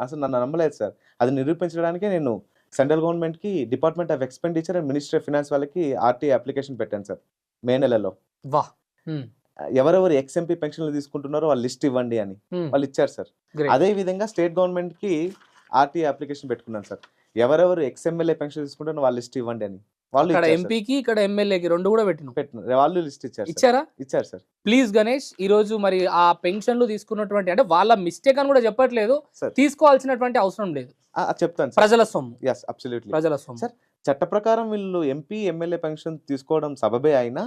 అసలు నన్ను నమ్మలేదు సార్. అది నిరూపించడానికే నేను సెంట్రల్ గవర్నమెంట్‌కి department of expenditure and ministry of finance వాళ్ళకి ఆర్‌టీఐ అప్లికేషన్ పెట్టాను సార్ మే నెలలో. వాహ్! హ్మ్. ఎవరెవరు ఎక్స్-ఎంపీ పెన్షన్‌లు తీసుకుంటున్నారో వాళ్ళ లిస్ట్ ఇవ్వండి అని. హ్మ్. వాళ్ళు ఇచ్చారు సార్. గ్రేట్. అదే విధంగా స్టేట్ గవర్నమెంట్‌కి ఆర్‌టీఐ అప్లికేషన్ పెట్టుకున్నాను సార్. ఎవరెవరు ఎక్స్-ఎమ్మెల్యే పెన్షన్ తీసుకుంటున్నారో వాళ్ళ లిస్ట్ ఇవ్వండి అని. వాళ్ళు అక్కడ ఇచ్చారు సార్. ఎంపీకి, ఇక్కడ ఎమ్మెల్యేకి 2 కూడా పెట్టినావు. వాళ్ళు లిస్ట్ ఇచ్చారు సార్. ఇచ్చారా? ఇచ్చారు సార్. ప్లీజ్ గణేష్, ఈ రోజు మరి ఆ పెన్షన్లు తీసుకున్నటువంటి అంటే వాళ్ళ మిస్టేక్ అని కూడా చెప్పట్లేదు. సార్. తీసుకోవాల్సినటువంటి అవసరం లేదు. చెప్తాను సార్. ప్రజల సొమ్ము. Yes, absolutely. ప్రజల సొమ్ము. సార్, చట్ట ప్రకారం వీళ్ళు ఎంపీ, ఎమ్మెల్యే పెన్షన్ తీసుకోవడం సబబే అయినా,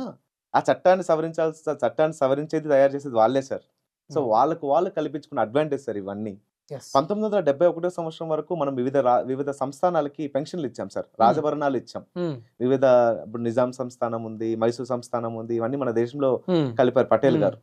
ఆ చట్టాన్ని సవరించేది, తయారు చేసేది వాళ్ళే సార్. సో వాళ్ళు కల్పించుకున్న అడ్వాంటేజ్ సార్ ఇవన్నీ. Yes. 1971 సంవత్సరం వరకు మనం వివిధ సంస్థానాలకి పెన్షన్లు ఇచ్చాం సార్. రాజభరణాలు ఇచ్చాం. వివిధ ఇప్పుడు నిజాం సంస్థానం ఉంది, మైసూర్ సంస్థానం ఉంది, ఇవన్నీ మన దేశంలో కలిపారు పటేల్ గారు.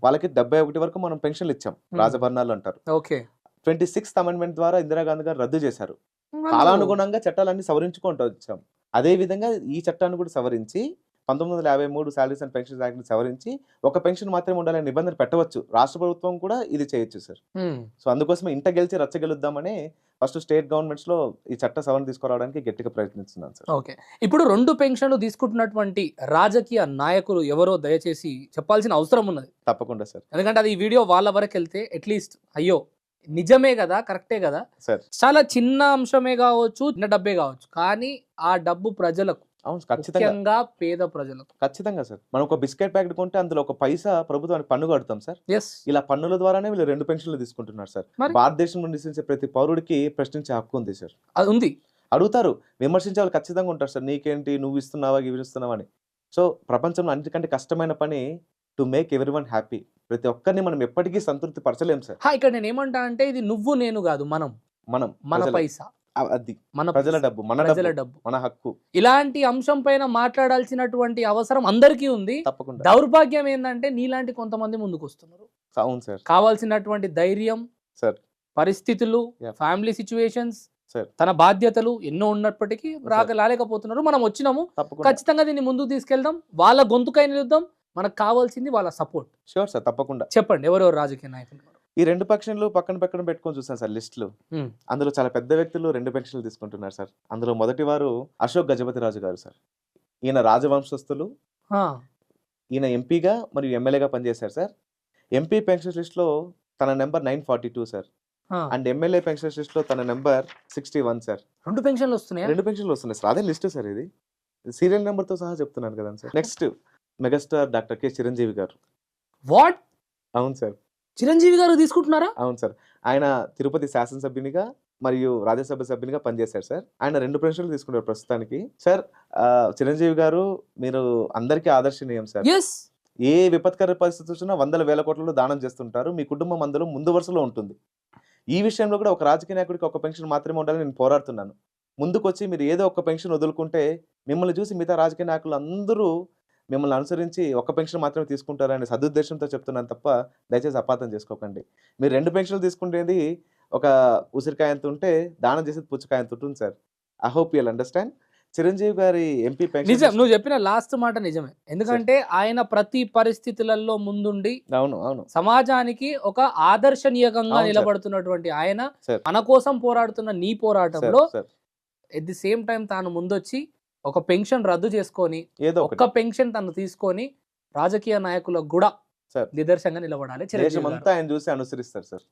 వాళ్ళకి 71 వరకు మనం పెన్షన్లు ఇచ్చాం, రాజభరణాలు అంటారు. ఓకే. 26th అమెండ్మెంట్ ద్వారా ఇందిరాగాంధీ గారు రద్దు చేశారు. కాలానుగుణంగా చట్టాలన్నీ సవరించుకుంటూ వచ్చాం. అదే విధంగా ఈ చట్టాన్ని కూడా సవరించి 1953 సాలరీస్ అండ్ పెన్షన్స్ యాక్ట్ ని సవరించి ఒక పెన్షన్ మాత్రమే ఉండాలనే నిబంధన పెట్టవచ్చు. రాష్ట్ర ప్రభుత్వం కూడా ఇది చేయొచ్చు సార్. సో అందుకోసమే ఇంట గెలిచి రచ్చ గెలుద్దామని ఫస్ట్ స్టేట్ గవర్నమెంట్స్ లో ఈ చట్ట సవరణ తీసుకురావడానికి గట్టిగా ప్రయత్నిస్తున్నాను సార్. ఓకే. ఇప్పుడు 2 పెన్షన్లు తీసుకుంటున్నటువంటి రాజకీయ నాయకులు ఎవరో దయచేసి చెప్పాల్సిన అవసరం ఉన్నది. తప్పకుండా సార్. ఎందుకంటే అది ఈ వీడియో వాళ్ళ వరకు వెళ్తే అట్లీస్ట్ అయ్యో నిజమే కదా, కరెక్టే కదా సార్, చాలా చిన్న అంశమే కావచ్చు, చిన్న డబ్బే కావచ్చు, కానీ ఆ డబ్బు ప్రజలకు, ఖచ్చితంగా పేద ప్రజలకు. ఖచ్చితంగా సార్. మనం ఒక బిస్కెట్ ప్యాకెట్ కొంటే అందులో ఒక పైసా ప్రభుత్వానికి పన్ను కడతాం సార్. ఇలా పన్నుల ద్వారానే వీళ్ళు 2 పెన్షన్లు తీసుకుంటున్నారు సార్. భారతదేశంలో నివసించే ప్రతి పౌరుడికి ప్రశ్నించే హక్కు ఉంది సార్. అది ఉంది. అడుగుతారు, విమర్శించే వాళ్ళు ఖచ్చితంగా ఉంటారు సార్. నీకేంటి, నువ్వు ఇస్తున్నావా, ఇవి ఇస్తున్నావా అని. సో ప్రపంచంలో అన్నిటికంటే కష్టమైన పని టు మేక్ ఎవరీవన్ హ్యాపీ. ప్రతి ఒక్కరిని మనం ఎప్పటికీ సంతృప్తి పరచలేం సార్. ఇక్కడ నేను ఏమంటా అంటే ఇది నువ్వు నేను కాదు, మన పైసా, అది మన ప్రజల డబ్బు, ప్రజల డబ్బు, మన హక్కు. ఇలాంటి అంశం పైన మాట్లాడాల్సినటువంటి అవసరం అందరికీ ఉంది. తప్పకుండా. దౌర్భాగ్యం ఏంటంటే నీలాంటి కొంతమంది ముందుకు వస్తున్నారు. అవును సార్. కావాల్సినటువంటి ధైర్యం సార్, పరిస్థితులు, ఫ్యామిలీ సిచ్యువేషన్స్, తన బాధ్యతలు ఎన్నో ఉన్నప్పటికీ రాలేకపోతున్నారు. మనం వచ్చినాము, ఖచ్చితంగా దీన్ని ముందుకు తీసుకెళ్దాం, వాళ్ళ గొంతుకై నిలుద్దాం. మనకు కావాల్సింది వాళ్ళ సపోర్ట్. షూర్ సార్, తప్పకుండా. చెప్పండి ఎవరెవరు రాజకీయ నాయకులు? ఈ 2 పెన్షన్లు పక్కన పెట్టుకొని చూసాను సార్ లిస్టులు. అందులో చాలా పెద్ద వ్యక్తులు 2 పెన్షన్లు తీసుకుంటున్నారు సార్. అందులో మొదటి వారు అశోక్ గజపతిరాజు గారు సార్. ఈయన రాజవంశస్థులు. ఈయన ఎంపీగా మరియు ఎమ్మెల్యేగా పనిచేశారు సార్. ఎంపీ పెన్షన్ లిస్ట్ లో తన number 942 sir. And MLA pension list లో తన నెంబర్ 61 సార్. 2 పెన్షన్లు వస్తున్నాయి. 2 పెన్షన్లు వస్తున్నాయి సార్. అదే లిస్ట్ సార్, ఇది సీరియల్ నెంబర్ తో సహా చెప్తున్నాను కదా sir. Next megastar doctor K Chiranjeevi గారు. వాట్? అవును సార్. చిరంజీవి గారు తీసుకుంటున్నారా? అవును సార్. ఆయన తిరుపతి శాసనసభ్యునిగా మరియు రాజ్యసభ సభ్యునిగా పనిచేశారు సార్. ఆయన 2 పెన్షన్లు తీసుకున్నారు ప్రస్తుతానికి సార్. చిరంజీవి గారు మీరు అందరికీ ఆదర్శనీయం సార్. ఏ విపత్కర పరిస్థితి వచ్చినా వందల వేల కోట్లలో దానం చేస్తుంటారు. మీ కుటుంబం అందులో ముందు వరుసలో ఉంటుంది. ఈ విషయంలో కూడా ఒక రాజకీయ నాయకుడికి ఒక పెన్షన్ మాత్రమే ఉండాలని నేను పోరాడుతున్నాను. ముందుకొచ్చి మీరు ఏదో ఒక పెన్షన్ వదులుకుంటే మిమ్మల్ని చూసి మిగతా రాజకీయ నాయకులు అందరూ మిమ్మల్ని అనుసరించి ఒక పెన్షన్ మాత్రమే తీసుకుంటారనే సదుద్దేశంతో చెప్తున్నాను తప్ప దయచేసి అపార్థం చేసుకోకండి. మీరు 2 పెన్షన్లు తీసుకుంటేది ఒక ఉసిరికాయ అంత ఉంటే దానం చేసేది పుచ్చకాయ అంత ఉంటుంది sir. I hope you'll understand. Chiranjeevi గారి ఎంపీ పెన్షన్ నిజం, నువ్వు చెప్పిన లాస్ట్ మాట నిజమే. ఎందుకంటే ఆయన ప్రతి పరిస్థితులలో ముందుండి సమాజానికి ఒక ఆదర్శనీయంగా నిలబడుతున్నటువంటి ఆయన మన కోసం పోరాడుతున్న నీ పోరాటంలో ఎట్ ది సేమ్ టైం తాను ముందొచ్చి ఒక పెన్షన్ రద్దు చేసుకొని ఒక పెన్షన్ తను తీసుకొని రాజకీయ నాయకులకు కూడా నిదర్శనంగా నిలబడాలి. ఆయన చూసి అనుసరిస్తారు సార్.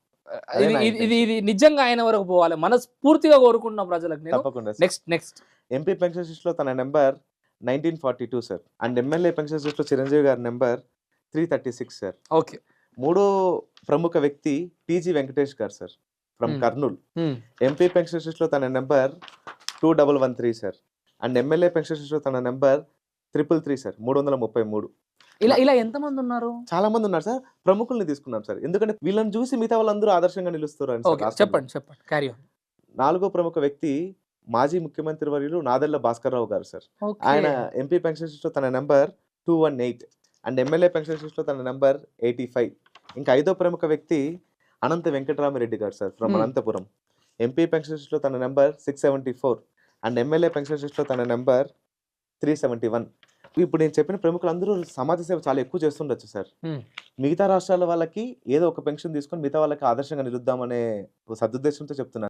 ఇది నిజంగా ఆయన వరకు పోవాలి, మనస్ఫూర్తిగా కోరుకుంటున్న ప్రజలకు. నెక్స్ట్ ఎంపీ పెన్షన్ లిస్ట్ లో తన number 1942 sir. And MLA pension list లో చిరంజీవి గారి నెంబర్ 336 సార్. ఓకే. 3వ ప్రముఖ వ్యక్తి టీజీ వెంకటేష్ గారు sir, from Kurnool. MP pension list లో తన number 2113 sir. And MLA pension list లో తన నెంబర్ 333 సార్, 333. ఇలా ఎంతమంది ఉన్నారు? చాలా మంది ఉన్నారు సార్. ప్రముఖుల్ని తీసుకున్నాం సార్, ఎందుకంటే వీళ్ళని చూసి మిగతా వాళ్ళందరూ ఆదర్శంగా నిలుస్తారు అని. చెప్పండి. 4వ ప్రముఖ వ్యక్తి మాజీ ముఖ్యమంత్రి వర్యులు నాదెళ్ల భాస్కర్ రావు గారు సార్. ఆయన ఎంపీ పెన్షన్ లిస్ట్ లో తన number 218 and MLA pension list లో తన నెంబర్ 85. ఇంకా 5వ ప్రముఖ వ్యక్తి అనంత వెంకటరామిరెడ్డి గారు sir, from Anantapuram. MP pension list లో తన number 674 and MLA pension list లో తన నెంబర్ 371. ఇప్పుడు నేను చెప్పిన ప్రముఖులందరూ సమాజ సేవ చాలా ఎక్కువ చేస్తుండొచ్చు సార్. మిగతా రాష్ట్రాల వాళ్ళకి ఏదో ఒక పెన్షన్ తీసుకొని మిగతా వాళ్ళకి ఆదర్శంగా నిలుద్దామనే సదుద్దేశంతో చెప్తున్నాను.